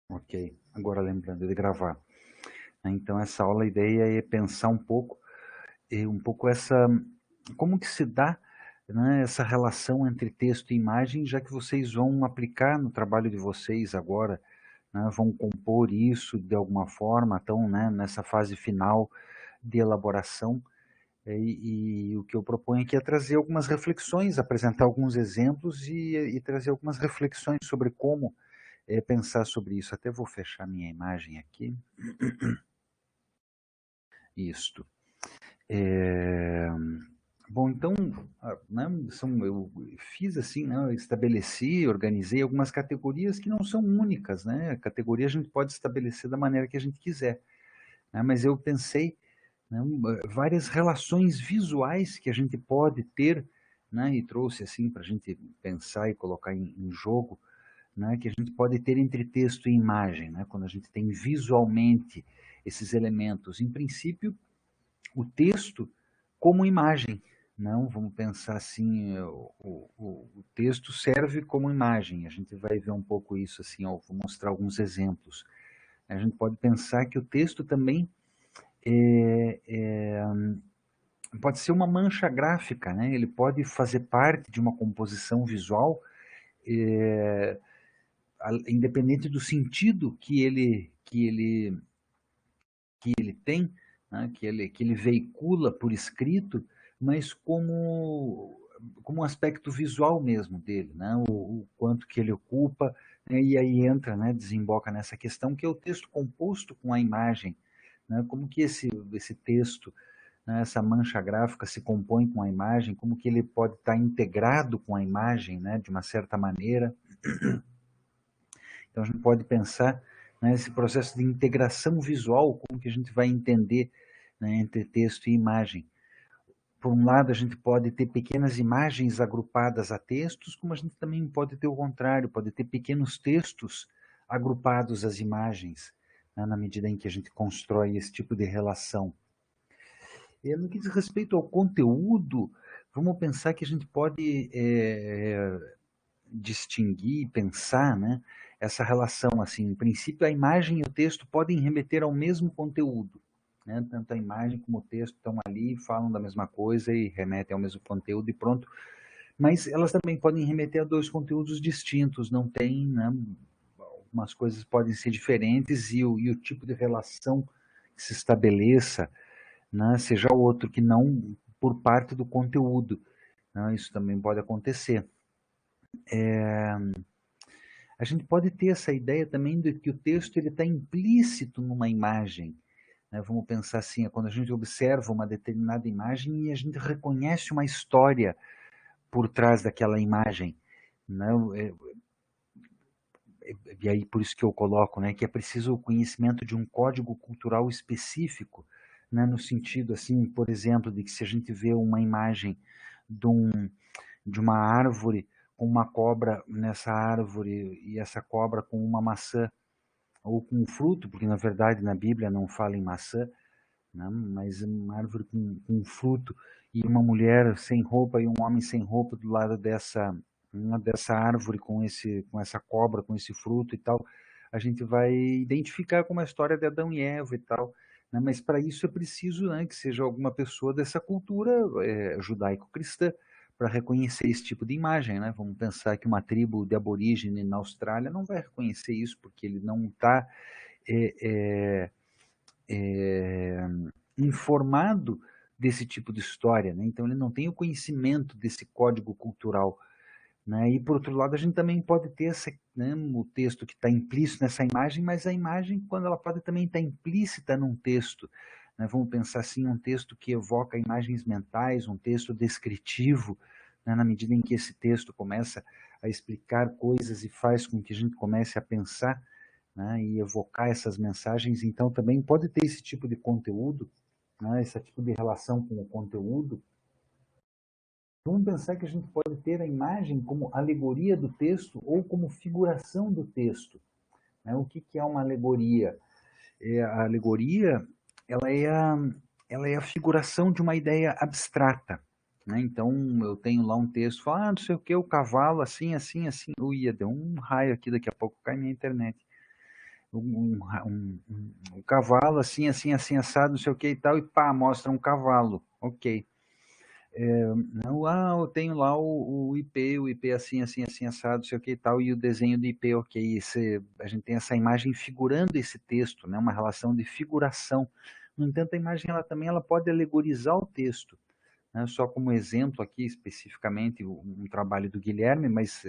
Ok, agora lembrando de gravar. Então essa aula, a ideia é pensar um pouco essa, como que se dá, né, essa relação entre texto e imagem, já que vocês vão aplicar no trabalho de vocês agora, né, vão compor isso de alguma forma, estão, né, nessa fase final de elaboração, e o que eu proponho aqui é trazer algumas reflexões, apresentar alguns exemplos e trazer algumas reflexões sobre como pensar sobre isso. Até vou fechar minha imagem aqui. Isto. É, bom, então, né, eu fiz assim, né, eu estabeleci, organizei algumas categorias que não são únicas, né? A categoria a gente pode estabelecer da maneira que a gente quiser, né? Mas eu pensei, né, várias relações visuais que a gente pode ter, né? E trouxe assim para a gente pensar e colocar em jogo, né? Que a gente pode ter entre texto e imagem, né? Quando a gente tem visualmente esses elementos. Em princípio, o texto como imagem. Não, vamos pensar assim, o texto serve como imagem. A gente vai ver um pouco isso assim, ó, vou mostrar alguns exemplos. A gente pode pensar que o texto também é, é, pode ser uma mancha gráfica, né? Ele pode fazer parte de uma composição visual, é, independente do sentido que ele tem, né, que ele veicula por escrito, mas como um aspecto visual mesmo dele, né, o quanto que ele ocupa, né, e aí entra, né, desemboca nessa questão que é o texto composto com a imagem, né, como que esse texto, né, essa mancha gráfica se compõe com a imagem, como que ele pode estar integrado com a imagem, né, de uma certa maneira. Então a gente pode pensar, né, esse processo de integração visual, como que a gente vai entender, né, entre texto e imagem. Por um lado, a gente pode ter pequenas imagens agrupadas a textos, como a gente também pode ter o contrário, pode ter pequenos textos agrupados às imagens, né, na medida em que a gente constrói esse tipo de relação. E no que diz respeito ao conteúdo, vamos pensar que a gente pode distinguir, pensar, né, essa relação, assim, em princípio a imagem e o texto podem remeter ao mesmo conteúdo, né, tanto a imagem como o texto estão ali, falam da mesma coisa e remetem ao mesmo conteúdo e pronto, mas elas também podem remeter a dois conteúdos distintos, não tem, né, algumas coisas podem ser diferentes e o tipo de relação que se estabeleça, né, seja outro que não por parte do conteúdo, né, isso também pode acontecer. A gente pode ter essa ideia também de que o texto ele está implícito numa imagem, né? Vamos pensar assim, é quando a gente observa uma determinada imagem e a gente reconhece uma história por trás daquela imagem, né? E aí por isso que eu coloco, né, que é preciso o conhecimento de um código cultural específico, né, no sentido assim, por exemplo, de que se a gente vê uma imagem de, de uma árvore com uma cobra nessa árvore e essa cobra com uma maçã ou com fruto, porque na verdade na Bíblia não fala em maçã, né? Mas uma árvore com fruto e uma mulher sem roupa e um homem sem roupa do lado dessa árvore com essa cobra, com esse fruto e tal, a gente vai identificar como a história de Adão e Eva e tal, né? Mas para isso é preciso, né, que seja alguma pessoa dessa cultura judaico-cristã para reconhecer esse tipo de imagem, né? Vamos pensar que uma tribo de aborígene na Austrália não vai reconhecer isso porque ele não está é, é, é, informado desse tipo de história, né? Então ele não tem o conhecimento desse código cultural, né? E por outro lado a gente também pode ter né, o texto que está implícito nessa imagem, mas a imagem quando ela pode também estar implícita num texto, né? Vamos pensar assim, um texto que evoca imagens mentais, um texto descritivo, né? Na medida em que esse texto começa a explicar coisas e faz com que a gente comece a pensar, né, e evocar essas mensagens, então também pode ter esse tipo de conteúdo, né, esse tipo de relação com o conteúdo. Vamos pensar que a gente pode ter a imagem como alegoria do texto ou como figuração do texto. Né? O que é uma alegoria? A alegoria ela é ela é a figuração de uma ideia abstrata. Né? Então, eu tenho lá um texto, fala, não sei o que, o cavalo, assim, assim, assim. Ui, deu um raio aqui, daqui a pouco cai minha internet. um cavalo assim, assim, assim, assado, não sei o que e tal, e pá, mostra um cavalo, ok. Não, eu tenho lá o IP assim, assim, assim, assado, não sei o que e tal, e o desenho do IP, ok. A gente tem essa imagem figurando esse texto, né, uma relação de figuração. No entanto, a imagem ela pode alegorizar o texto, né, só como exemplo aqui, especificamente, um trabalho do Guilherme, mas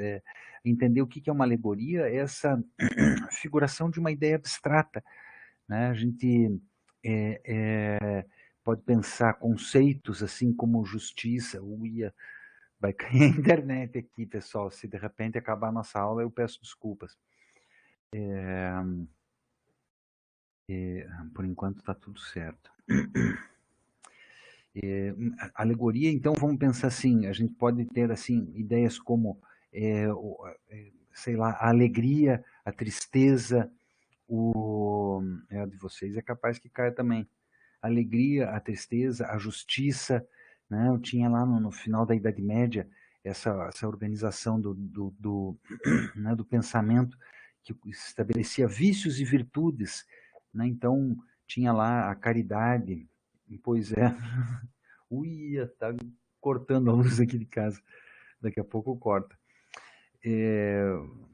entender o que é uma alegoria é essa figuração de uma ideia abstrata, né? A gente é, é, pode pensar conceitos assim como justiça, vai cair a internet aqui, pessoal. Se de repente acabar a nossa aula, eu peço desculpas. Por enquanto está tudo certo. Alegoria, então vamos pensar assim, a gente pode ter assim ideias como, sei lá, a alegria, a tristeza, a de vocês é capaz que caia também. A alegria, a tristeza, a justiça, né? Eu tinha lá no final da Idade Média essa organização né, do pensamento que estabelecia vícios e virtudes, né? Então tinha lá a caridade, pois é, tá cortando a luz aqui de casa, daqui a pouco corta.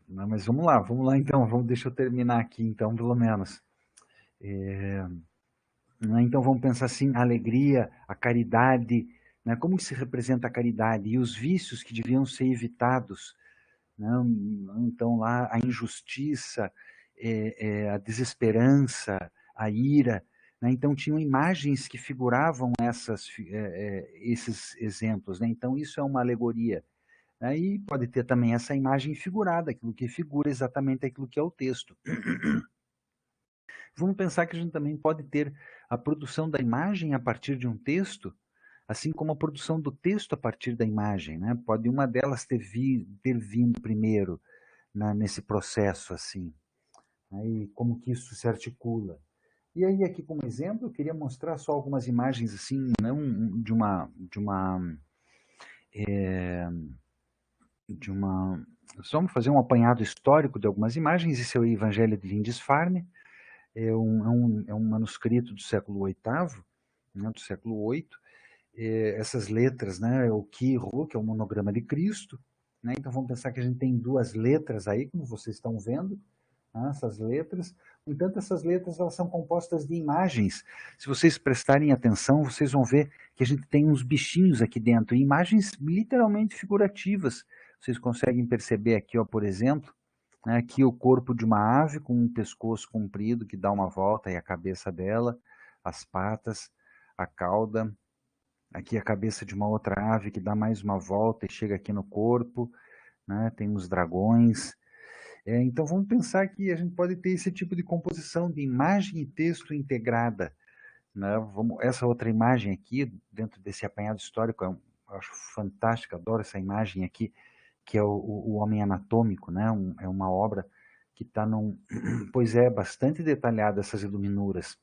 Não, mas vamos lá então, deixa eu terminar aqui então, pelo menos. Né? Então vamos pensar assim, a alegria, a caridade, né? Como se representa a caridade e os vícios que deviam ser evitados, né? Então lá a injustiça, a desesperança, a ira, né? Então tinham imagens que figuravam esses exemplos, né? Então isso é uma alegoria. Aí pode ter também essa imagem figurada, aquilo que figura exatamente aquilo que é o texto. Vamos pensar que a gente também pode ter a produção da imagem a partir de um texto, assim como a produção do texto a partir da imagem, né? Pode uma delas ter vindo primeiro nesse processo, assim. Aí, como que isso se articula? E aí, aqui como exemplo, eu queria mostrar só algumas imagens, assim, não de uma... Só vamos fazer um apanhado histórico de algumas imagens. Esse é o Evangelho de Lindisfarne, é um manuscrito do século VIII, né, do século VIII. Essas letras, né, o Ki-Ro, que é o monograma de Cristo, né, então vamos pensar que a gente tem duas letras aí, como vocês estão vendo, né, essas letras. No entanto, essas letras elas são compostas de imagens. Se vocês prestarem atenção, vocês vão ver que a gente tem uns bichinhos aqui dentro, imagens literalmente figurativas. Vocês conseguem perceber aqui, ó, por exemplo, né, aqui o corpo de uma ave com um pescoço comprido que dá uma volta e a cabeça dela, as patas, a cauda. Aqui a cabeça de uma outra ave que dá mais uma volta e chega aqui no corpo, né? Tem os dragões. Então vamos pensar que a gente pode ter esse tipo de composição de imagem e texto integrada, né? Essa outra imagem aqui, dentro desse apanhado histórico, eu acho fantástica, adoro essa imagem aqui, que é o Homem Anatômico, né? É uma obra que está pois é, bastante detalhada essas iluminuras.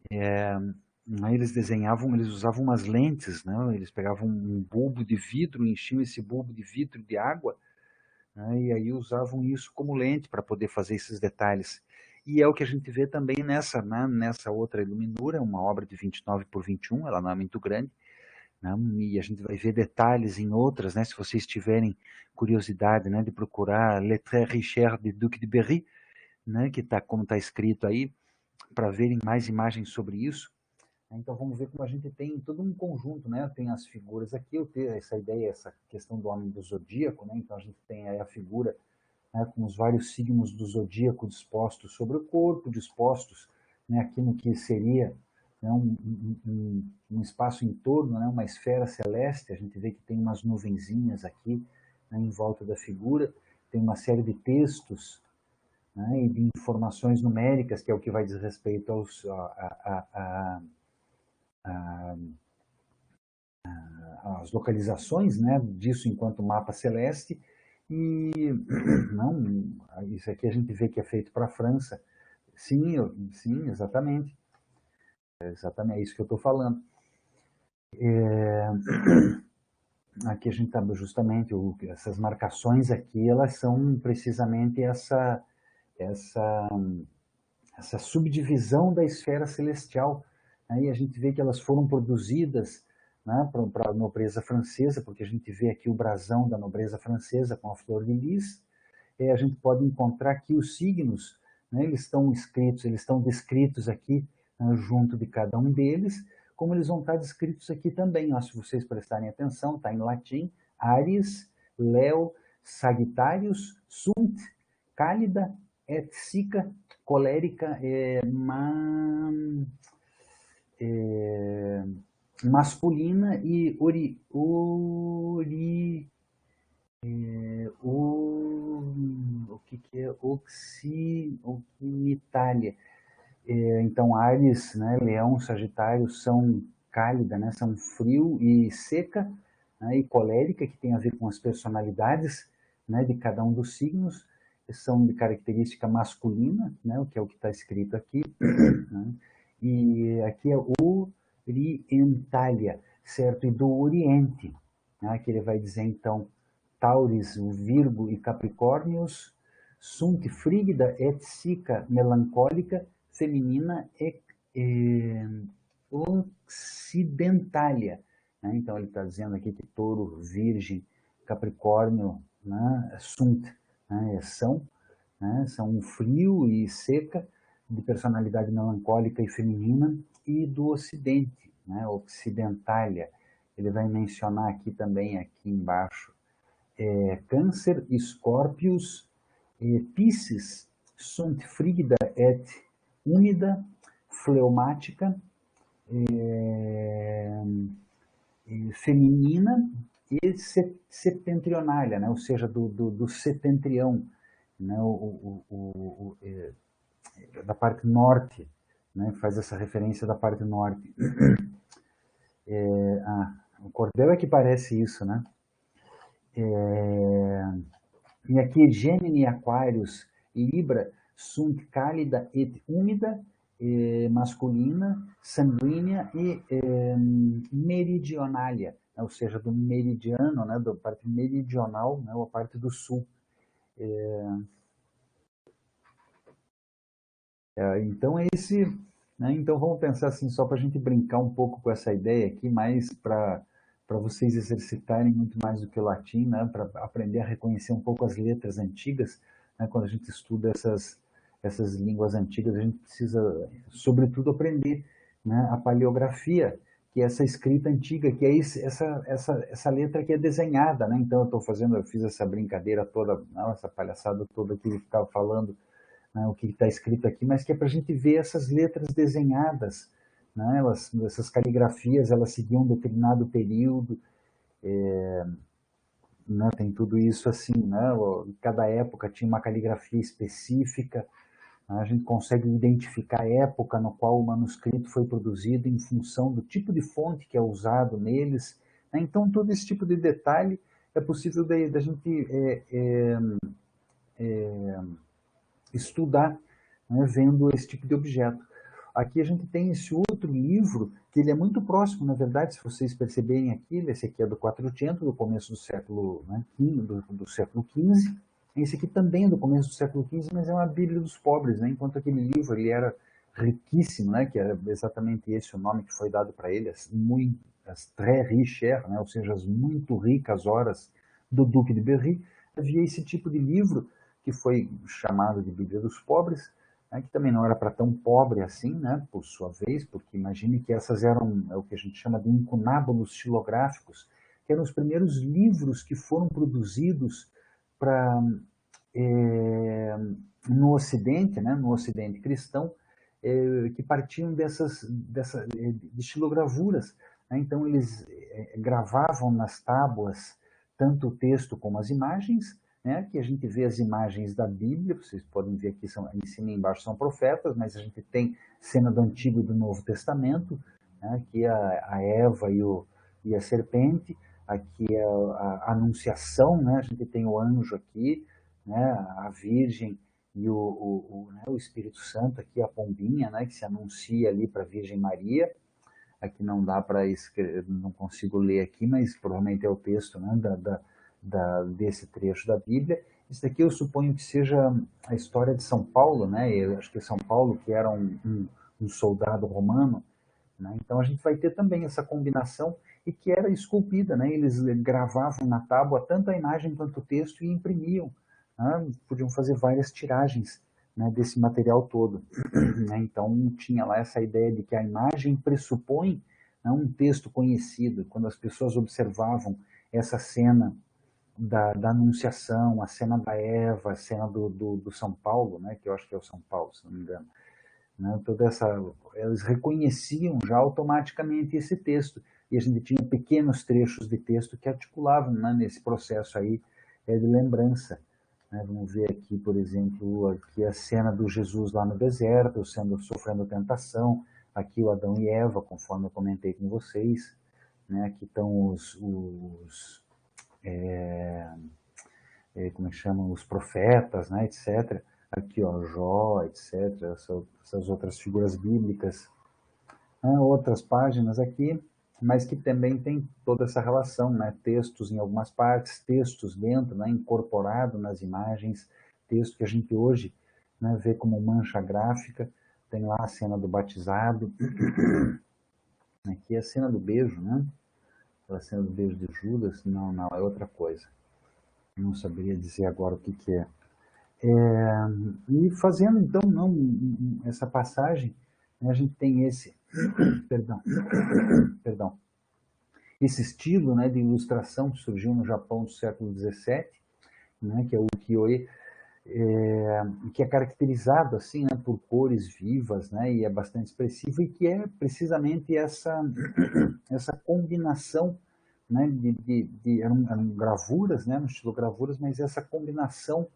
Eles eles usavam umas lentes, né? Eles pegavam um bulbo de vidro, enchiam esse bulbo de vidro de água, né? E aí usavam isso como lente para poder fazer esses detalhes. E é o que a gente vê também né, nessa outra iluminura, uma obra de 29 por 21, ela não é muito grande, né? E a gente vai ver detalhes em outras, né? Se vocês tiverem curiosidade, né, de procurar Le Très Richard de Duc de Berry, né, que tá como está escrito aí, para verem mais imagens sobre isso. Então vamos ver como a gente tem todo um conjunto, né? Tem as figuras aqui, eu tenho essa ideia, essa questão do homem do zodíaco, né? Então a gente tem aí a figura, né, com os vários signos do zodíaco dispostos sobre o corpo, dispostos, né, aqui no que seria, né, um espaço em torno, né, uma esfera celeste. A gente vê que tem umas nuvenzinhas aqui, né, em volta da figura, tem uma série de textos, né, e de informações numéricas, que é o que vai dizer respeito às localizações, né, disso enquanto mapa celeste. E não, isso aqui a gente vê que é feito para a França. Sim, sim, exatamente. Exatamente, é isso que eu estou falando. Aqui a gente está justamente, essas marcações aqui, elas são precisamente essa, essa subdivisão da esfera celestial. Aí a gente vê que elas foram produzidas, né, para a nobreza francesa, porque a gente vê aqui o brasão da nobreza francesa com a flor de lis. A gente pode encontrar aqui os signos, né, eles estão descritos aqui, né, junto de cada um deles, como eles vão estar descritos aqui também. Ó, se vocês prestarem atenção, está em latim: Aries, Leo, Sagittarius, Sunt, Cálida, et Sica, Colérica, masculina e o que é Occitália. Então, Áries, né, Leão, Sagitário são cálida, né, são frio e seca, né, e colérica, que tem a ver com as personalidades, né, de cada um dos signos, são de característica masculina, né, o que é o que está escrito aqui, né, e aqui é Orientalia, certo? E do Oriente, né, que ele vai dizer então Tauris, o Virgo e Capricórnios, sunt frígida et sica melancólica, feminina e occidentalia. Né? Então ele está dizendo aqui que Touro, Virgem, Capricórnio, né, sunt, né, são frio e seca, de personalidade melancólica e feminina, e do Ocidente, né, Occidentalia. Ele vai mencionar aqui também, aqui embaixo, Câncer, Escorpius, Piscis, sunt frigida et úmida, fleumática, feminina e setentrionália, né? Ou seja, do setentrião, né? Da parte norte, né? Faz essa referência da parte norte. O cordel é que parece isso, né? E aqui Gêmini, Aquários e Libra sunt cálida et úmida, masculina, sanguínea e meridionália, né? Ou seja, do meridiano, né? Da parte meridional, né? Ou a parte do sul. Então é esse, né? Então vamos pensar assim, só para a gente brincar um pouco com essa ideia aqui, mais para vocês exercitarem muito mais do que o latim, né? Para aprender a reconhecer um pouco as letras antigas, né? Quando a gente estuda essas línguas antigas, a gente precisa, sobretudo, aprender, né, a paleografia, que é essa escrita antiga, que é essa letra que é desenhada, né? Então eu fiz essa brincadeira toda, não, essa palhaçada toda que ele ficava falando, né, o que está escrito aqui, mas que é para a gente ver essas letras desenhadas, né? Essas caligrafias, elas seguiam um determinado período, né? Tem tudo isso assim, né? Cada época tinha uma caligrafia específica, né? A gente consegue identificar a época no qual o manuscrito foi produzido em função do tipo de fonte que é usado neles, né? Então todo esse tipo de detalhe é possível da gente estudar, né, vendo esse tipo de objeto. Aqui a gente tem esse outro livro, que ele é muito próximo, na verdade, se vocês perceberem aqui, esse aqui é do 400, do começo do século, né, do século XV. Esse aqui também é do começo do século XV, mas é uma Bíblia dos pobres, né, enquanto aquele livro ele era riquíssimo, né, que era exatamente esse o nome que foi dado para ele, as très riches, né, ou seja, as muito ricas horas do Duque de Berry. Havia esse tipo de livro que foi chamado de Bíblia dos Pobres, né, que também não era para tão pobre assim, né, por sua vez, porque imagine que essas eram o que a gente chama de incunábulos xilográficos, que eram os primeiros livros que foram produzidos para no Ocidente, né, no Ocidente cristão, que partiam de xilogravuras. Né? Então eles gravavam nas tábuas tanto o texto como as imagens, né? Que a gente vê as imagens da Bíblia, vocês podem ver aqui, em cima e embaixo são profetas, mas a gente tem cena do Antigo e do Novo Testamento, né? Aqui a Eva e a serpente, aqui a Anunciação, né? A gente tem o anjo aqui, né? A Virgem e né? O Espírito Santo, aqui a pombinha, né? Que se anuncia ali para a Virgem Maria. Aqui não dá para escrever, não consigo ler aqui, mas provavelmente é o texto, né, desse trecho da Bíblia. Isso daqui eu suponho que seja a história de São Paulo, né? Eu acho que São Paulo, que era um soldado romano, né? Então a gente vai ter também essa combinação e que era esculpida, né? Eles gravavam na tábua tanto a imagem quanto o texto e imprimiam, né? Podiam fazer várias tiragens, né, desse material todo, né? Então tinha lá essa ideia de que a imagem pressupõe, né, um texto conhecido. Quando as pessoas observavam essa cena da Anunciação, a cena da Eva, a cena do São Paulo, né, que eu acho que é o São Paulo, se não me engano, né, toda essa, eles reconheciam já automaticamente esse texto, e a gente tinha pequenos trechos de texto que articulavam, né, nesse processo aí de lembrança. Né? Vamos ver aqui, por exemplo, aqui a cena do Jesus lá no deserto, sofrendo tentação, aqui o Adão e Eva, conforme eu comentei com vocês, né? Aqui estão como é que chamam, os profetas, né, etc. Aqui, ó, Jó, etc. Essas outras figuras bíblicas, né, outras páginas aqui, mas que também tem toda essa relação, né, textos em algumas partes, textos dentro, né, incorporado nas imagens, texto que a gente hoje, né, vê como mancha gráfica, tem lá a cena do batizado, aqui a cena do beijo, né, a cena do beijo de Judas, não, não, é outra coisa. Não saberia dizer agora o que que é. E fazendo, então, não, essa passagem, né, a gente tem esse, perdão, perdão, esse estilo, né, de ilustração que surgiu no Japão do século XVII, né, que é o ukiyo-e, que é caracterizado assim, né, por cores vivas, né, e é bastante expressivo, e que é precisamente essa combinação, né, eram gravuras, né, no estilo gravuras, mas essa combinação,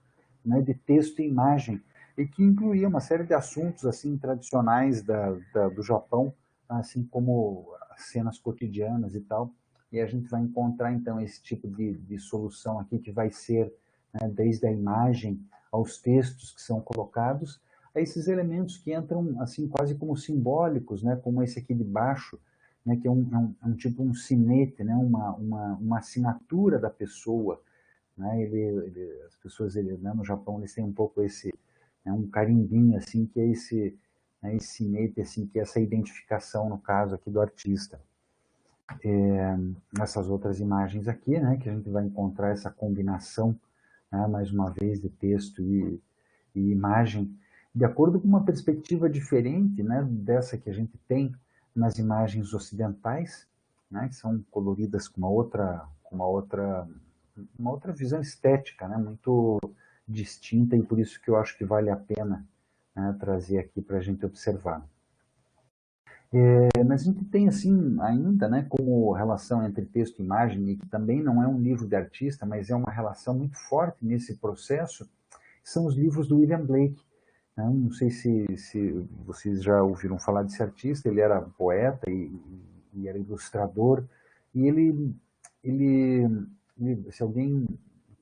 né, de texto e imagem, e que incluía uma série de assuntos assim tradicionais do Japão, assim como cenas cotidianas e tal. E a gente vai encontrar então esse tipo de solução aqui que vai ser, né, desde a imagem aos textos que são colocados, a esses elementos que entram assim quase como simbólicos, né, como esse aqui de baixo, né, que é um tipo um sinete, né, uma assinatura da pessoa, né, as pessoas né, no Japão eles têm um pouco esse, né, um carimbinho assim que é esse, né, esse sinete assim que é essa identificação no caso aqui do artista. Essas outras imagens aqui, né, que a gente vai encontrar essa combinação, né, mais uma vez de texto e imagem, de acordo com uma perspectiva diferente, né, dessa que a gente tem nas imagens ocidentais, né, que são coloridas com uma outra visão estética, né, muito distinta, e por isso que eu acho que vale a pena, né, trazer aqui para a gente observar. Mas a gente tem assim ainda, né, como relação entre texto e imagem, e que também não é um livro de artista, mas é uma relação muito forte nesse processo, são os livros do William Blake. Né? Não sei se vocês já ouviram falar desse artista, ele era poeta e era ilustrador, e ele, se alguém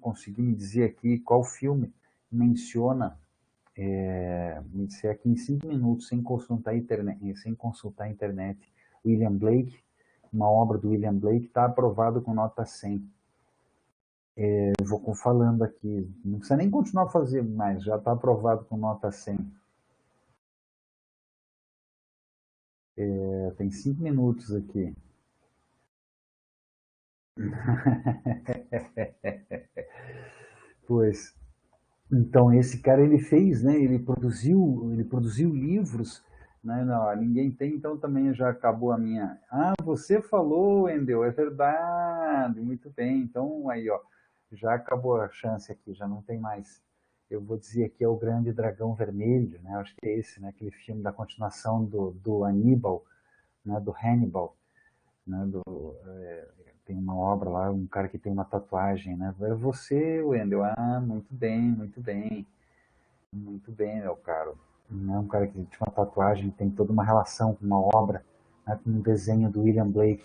conseguir me dizer aqui qual filme menciona, me disser aqui em 5 minutos, sem consultar a internet, William Blake, uma obra do William Blake, está aprovado com nota 100. Eu vou falando aqui, não precisa nem continuar fazendo mais, já está aprovado com nota 100. Tem 5 minutos aqui. Pois, então esse cara ele fez, né? Ele produziu livros, né? Não, ninguém tem, então também já acabou a minha. Ah, você falou, Wendel, é verdade, muito bem. Então aí, ó, já acabou a chance aqui, já não tem mais. Eu vou dizer aqui é o Grande Dragão Vermelho, né? Acho que é esse, né? Aquele filme da continuação do Aníbal, né? Do Hannibal, né? Tem uma obra lá, um cara que tem uma tatuagem, né? É você, Wendel. Ah, muito bem, meu caro. É um cara que tinha uma tatuagem, tem toda uma relação com uma obra, né, com um desenho do William Blake.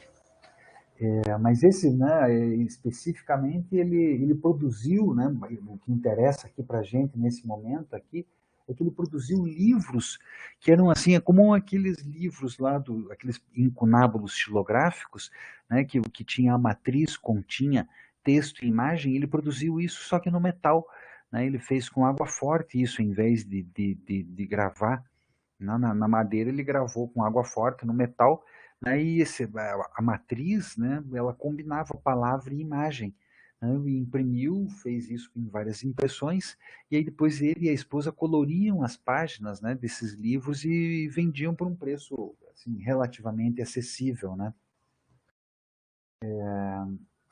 Mas esse, né, especificamente, ele produziu, né, o que interessa aqui para a gente nesse momento aqui, é que ele produziu livros que eram assim, é como aqueles livros lá, aqueles incunábulos xilográficos, né, que tinha a matriz, continha texto e imagem, ele produziu isso só que no metal, né, ele fez com água forte isso, em vez de gravar na madeira, ele gravou com água forte no metal, né, e a matriz, né, ela combinava palavra e imagem, né, e imprimiu, fez isso em várias impressões, e aí depois ele e a esposa coloriam as páginas, né, desses livros e vendiam por um preço assim, relativamente acessível, né.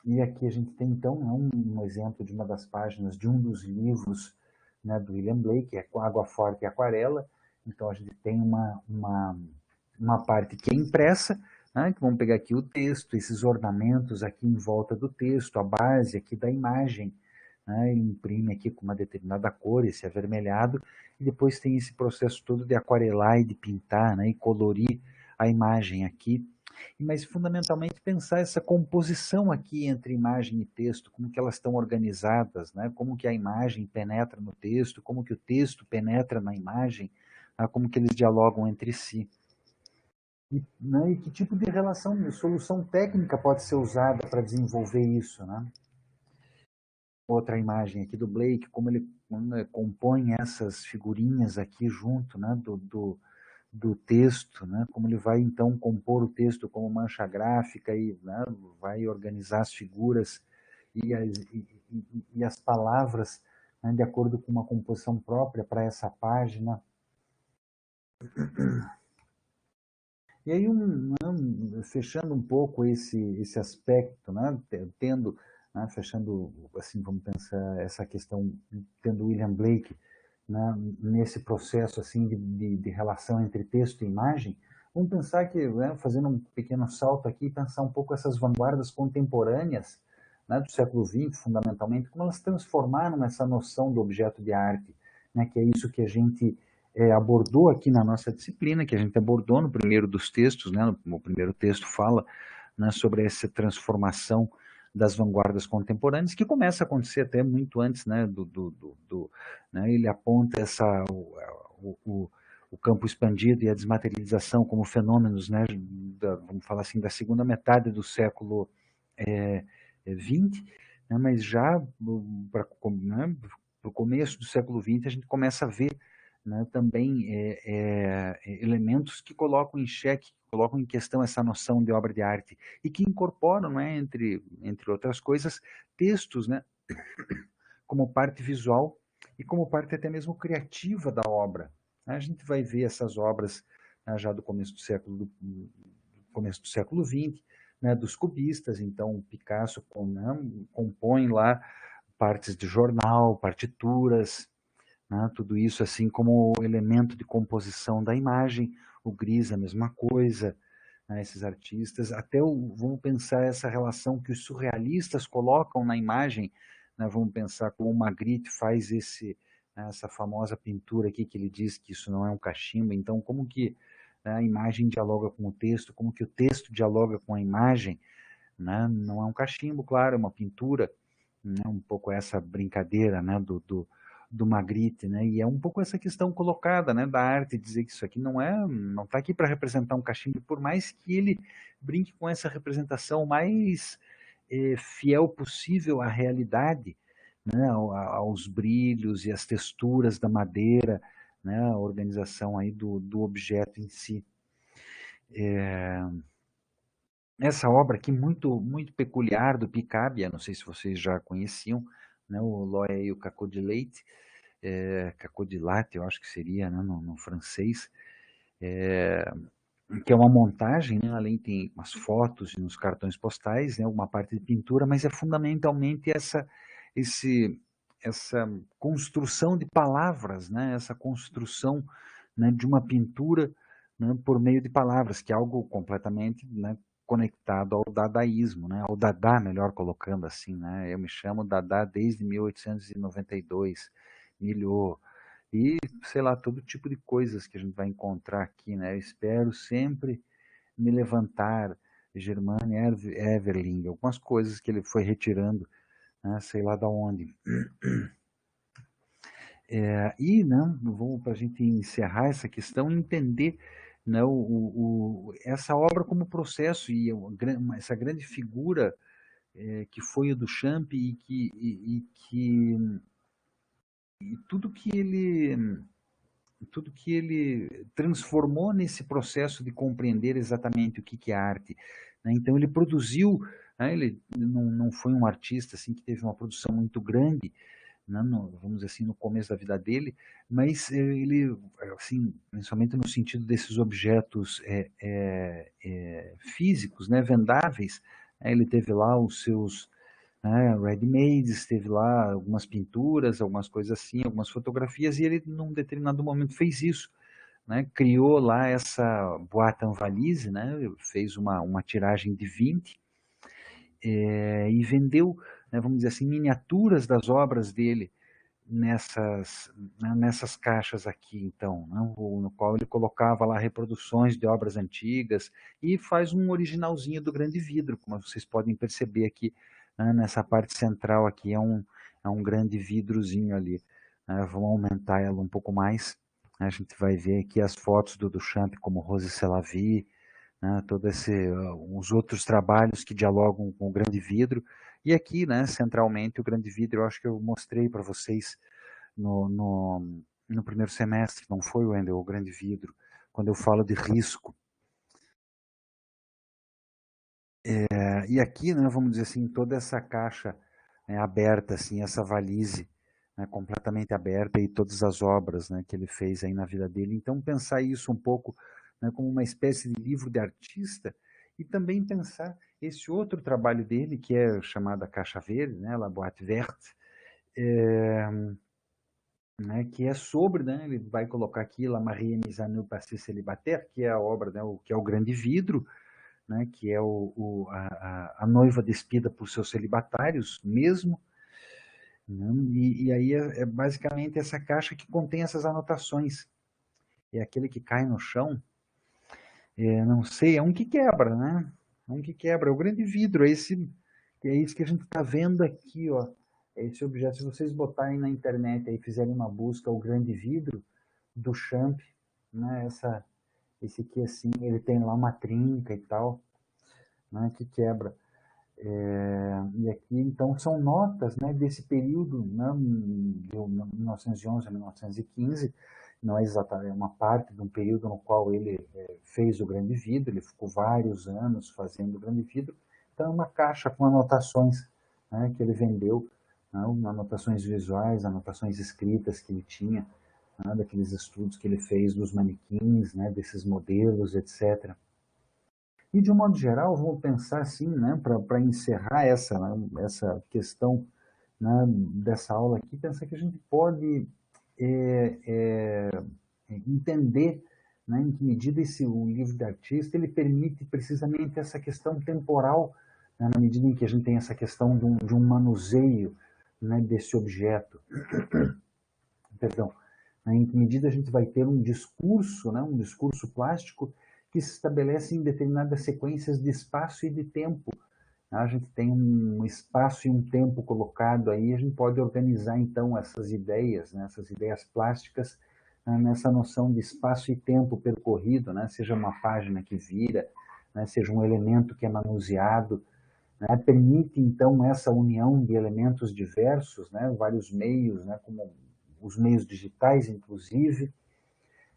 E aqui a gente tem, então, um exemplo de uma das páginas de um dos livros, né, do William Blake, é Água Forte e Aquarela. Então, a gente tem uma parte que é impressa, né, que vamos pegar aqui o texto, esses ornamentos aqui em volta do texto, a base aqui da imagem, né, ele imprime aqui com uma determinada cor, esse avermelhado, e depois tem esse processo todo de aquarelar e de pintar, né, e colorir a imagem aqui, mas fundamentalmente pensar essa composição aqui entre imagem e texto, como que elas estão organizadas, né? Como que a imagem penetra no texto, como que o texto penetra na imagem, né? Como que eles dialogam entre si. E, né, e que tipo de relação, de solução técnica pode ser usada para desenvolver isso, né? Outra imagem aqui do Blake, como ele compõe essas figurinhas aqui junto, né, do texto, né, como ele vai então compor o texto como mancha gráfica e, né, vai organizar as figuras e as palavras, né, de acordo com uma composição própria para essa página. E aí, fechando um pouco esse aspecto, né, tendo, né, fechando, assim, vamos pensar essa questão, tendo William Blake, né, nesse processo assim de relação entre texto e imagem, vamos pensar que, né, fazendo um pequeno salto aqui, pensar um pouco essas vanguardas contemporâneas, né, do século XX, fundamentalmente, como elas transformaram essa noção do objeto de arte, né, que é isso que a gente abordou aqui na nossa disciplina, que a gente abordou no primeiro dos textos, né, o primeiro texto fala, né, sobre essa transformação das vanguardas contemporâneas, que começa a acontecer até muito antes, né, né, ele aponta o campo expandido e a desmaterialização como fenômenos, né, vamos falar assim, da segunda metade do século XX, né, mas já para o começo do século XX a gente começa a ver, né, também elementos que colocam em xeque, colocam em questão essa noção de obra de arte e que incorporam, né, entre outras coisas, textos, né, como parte visual e como parte até mesmo criativa da obra. A gente vai ver essas obras, né, já do começo do século XX, né, dos cubistas. Então Picasso compõe lá partes de jornal, partituras, né, tudo isso assim como elemento de composição da imagem. O Gris a mesma coisa, né, esses artistas. Vamos pensar essa relação que os surrealistas colocam na imagem, né, vamos pensar como o Magritte faz essa famosa pintura aqui, que ele diz que isso não é um cachimbo. Então, como que, né, a imagem dialoga com o texto, como que o texto dialoga com a imagem, né? Não é um cachimbo, claro, é uma pintura, né? Um pouco essa brincadeira, né, do Magritte, né? E é um pouco essa questão colocada, né, da arte, dizer que isso aqui não está aqui para representar um cachimbo, por mais que ele brinque com essa representação mais fiel possível à realidade, né, aos brilhos e às texturas da madeira, né, a organização aí do objeto em si. Essa obra aqui muito peculiar do Picabia, não sei se vocês já conheciam, né, o Loya e o Cacau de Leite, Cacau de Latte, eu acho que seria, né, no francês, que é uma montagem, né, além tem umas fotos nos cartões postais, né, uma parte de pintura, mas é fundamentalmente esse, essa construção de palavras, né, essa construção, né, de uma pintura, né, por meio de palavras, que é algo completamente, né, conectado ao dadaísmo, né, ao Dadá, melhor colocando assim, né, eu me chamo Dadá desde 1892, milhou, e, sei lá, todo tipo de coisas que a gente vai encontrar aqui, né? Eu espero sempre me levantar, Germane Everling, algumas coisas que ele foi retirando, né? Sei lá da onde. Né, para a gente encerrar essa questão, entender, né, essa obra como processo e essa grande figura que foi o Duchamp e que tudo que ele transformou nesse processo de compreender exatamente o que é arte. Né? Então ele produziu, né? Ele não foi um artista assim que teve uma produção muito grande, né? Vamos dizer assim, no começo da vida dele, mas ele, assim, principalmente no sentido desses objetos físicos, né? Vendáveis, ele teve lá os seus ready-mades, teve lá algumas pinturas, algumas coisas assim, algumas fotografias, e ele, num determinado momento, fez isso, né? Criou lá essa boîte en valise, né? Fez uma tiragem de 20 e vendeu, né, vamos dizer assim, miniaturas das obras dele nessas, né, nessas caixas aqui, então, né, no qual ele colocava lá reproduções de obras antigas e faz um originalzinho do grande vidro, como vocês podem perceber aqui, né, nessa parte central aqui é um grande vidrozinho ali. Né, vamos aumentar ela um pouco mais. A gente vai ver aqui as fotos do Duchamp como Rose Selavi, né, todo os outros trabalhos que dialogam com o grande vidro. E aqui, né, centralmente, o grande vidro, eu acho que eu mostrei para vocês no primeiro semestre, não foi, Wendel, o grande vidro, quando eu falo de risco. E aqui, né, vamos dizer assim, toda essa caixa, né, aberta, assim, essa valise, né, completamente aberta e todas as obras, né, que ele fez aí na vida dele. Então, pensar isso um pouco, né, como uma espécie de livro de artista e também pensar esse outro trabalho dele, que é chamado a Caixa Verde, né, La Boîte Verte, né, que é sobre, né, ele vai colocar aqui La Marie mise à nu par ses célibataires, que é a obra, né, que é o grande vidro, né, que é a noiva despida por seus celibatários mesmo, né, e aí é basicamente essa caixa que contém essas anotações. É aquele que cai no chão, não sei, é um que quebra, né? É um que quebra, é o grande vidro, é isso que a gente está vendo aqui, ó. Esse objeto, se vocês botarem na internet e fizerem uma busca, o grande vidro do Champ, né? Esse aqui assim, ele tem lá uma trinca e tal, né? Que quebra. E aqui, então, são notas, né, desse período, né, de 1911 a 1915, não é exatamente uma parte de um período no qual ele fez o grande vidro, ele ficou vários anos fazendo o grande vidro, então é uma caixa com anotações, né, que ele vendeu, né, anotações visuais, anotações escritas que ele tinha, né, daqueles estudos que ele fez dos manequins, né, desses modelos, etc. E, de um modo geral, vamos pensar assim, né, para encerrar essa questão, né, dessa aula aqui, pensar que a gente pode é, é, entender, né, em que medida o livro de artista ele permite precisamente essa questão temporal, né, na medida em que a gente tem essa questão de um manuseio, né, desse objeto. Perdão, né, em que medida a gente vai ter um discurso plástico que se estabelece em determinadas sequências de espaço e de tempo. A gente tem um espaço e um tempo colocado aí, a gente pode organizar então essas ideias, né, essas ideias plásticas, né, nessa noção de espaço e tempo percorrido, né, seja uma página que vira, né, seja um elemento que é manuseado, né, permite então essa união de elementos diversos, né, vários meios, né, como os meios digitais, inclusive,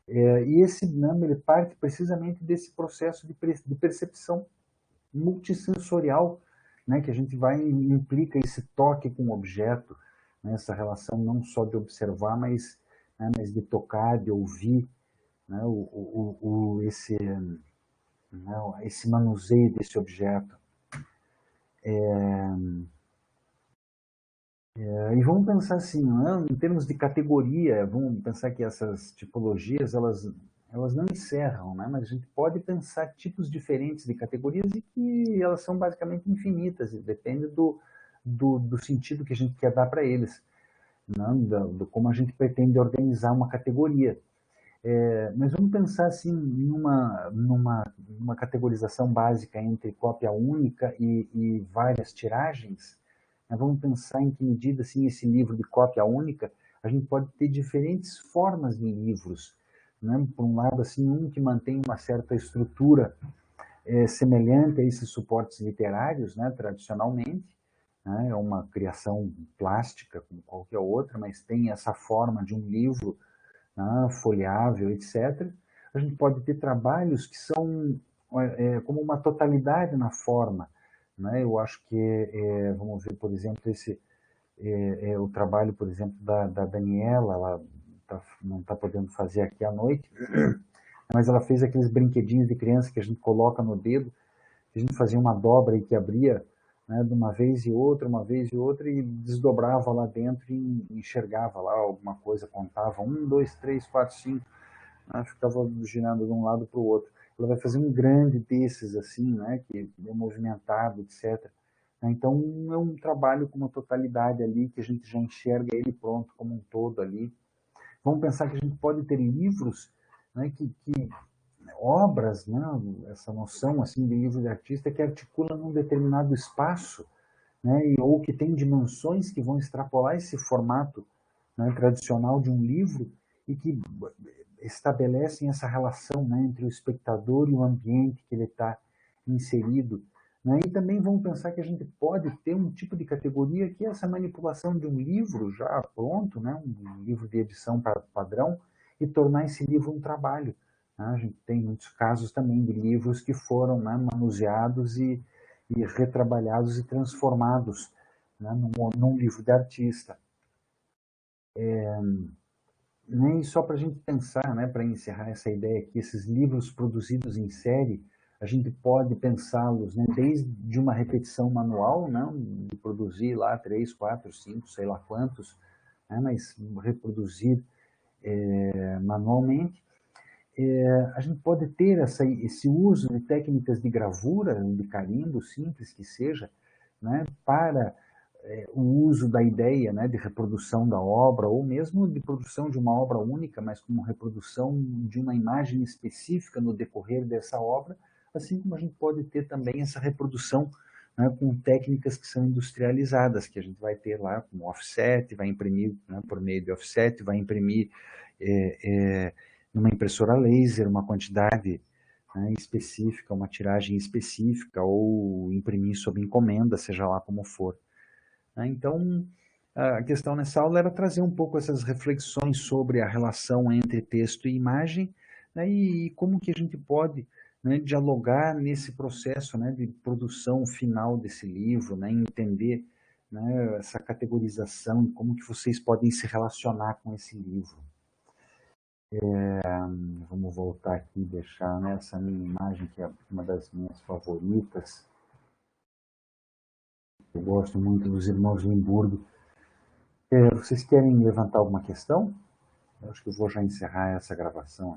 e esse NAM ele parte precisamente desse processo de percepção multissensorial, né, que a gente vai implica esse toque com o objeto, né, essa relação não só de observar, mas de tocar, de ouvir, né, esse manuseio desse objeto. E vamos pensar assim, né, em termos de categoria, vamos pensar que essas tipologias, elas não encerram, né, mas a gente pode pensar tipos diferentes de categorias e que elas são basicamente infinitas, e depende do sentido que a gente quer dar para eles, né, do como a gente pretende organizar uma categoria. Mas vamos pensar assim numa categorização básica entre cópia única e várias tiragens. Né? Vamos pensar em que medida assim esse livro de cópia única a gente pode ter diferentes formas de livros. Né? Por um lado, assim, um que mantém uma certa estrutura semelhante a esses suportes literários, né, tradicionalmente, né? É uma criação plástica, como qualquer outra, mas tem essa forma de um livro, né, folheável, etc. A gente pode ter trabalhos que são como uma totalidade na forma, né? Eu acho que, vamos ver, por exemplo, o trabalho, por exemplo, da Daniela, ela não está podendo fazer aqui à noite, mas ela fez aqueles brinquedinhos de criança que a gente coloca no dedo, a gente fazia uma dobra e que abria, né, de uma vez e outra, e desdobrava lá dentro e enxergava lá alguma coisa, contava 1, 2, 3, 4, 5, né, ficava girando de um lado para o outro. Ela vai fazer um grande desses, assim, né, que é movimentado, etc. Então, é um trabalho com uma totalidade ali, que a gente já enxerga ele pronto como um todo ali. Vamos pensar que a gente pode ter livros, né, que obras, né, essa noção assim de livro de artista que articula num determinado espaço, né, ou que tem dimensões que vão extrapolar esse formato, né, tradicional de um livro e que estabelecem essa relação, né, entre o espectador e o ambiente que ele está inserido. Né? E também vamos pensar que a gente pode ter um tipo de categoria que é essa manipulação de um livro já pronto, né, um livro de edição padrão, e tornar esse livro um trabalho. Né? A gente tem muitos casos também de livros que foram, né, manuseados e retrabalhados e transformados, né, num livro de artista. E só para a gente pensar, né, para encerrar essa ideia que esses livros produzidos em série, a gente pode pensá-los, né, desde uma repetição manual, né, de produzir lá 3, 4, 5, sei lá quantos, né, mas reproduzir manualmente. A gente pode ter esse uso de técnicas de gravura, de carimbo, simples que seja, né, para o uso da ideia, né, de reprodução da obra, ou mesmo de produção de uma obra única, mas como reprodução de uma imagem específica no decorrer dessa obra, assim como a gente pode ter também essa reprodução, né, com técnicas que são industrializadas, que a gente vai ter lá com offset, vai imprimir, né, por meio de offset, vai imprimir numa impressora laser uma quantidade, né, específica, uma tiragem específica, ou imprimir sob encomenda, seja lá como for. Então, a questão nessa aula era trazer um pouco essas reflexões sobre a relação entre texto e imagem, né, e como que a gente pode, né, dialogar nesse processo, né, de produção final desse livro, né, entender, né, essa categorização e como que vocês podem se relacionar com esse livro. Vamos voltar aqui e deixar, né, essa minha imagem, que é uma das minhas favoritas. Eu gosto muito dos Irmãos Limburgo. Vocês querem levantar alguma questão? Eu acho que eu vou já encerrar essa gravação.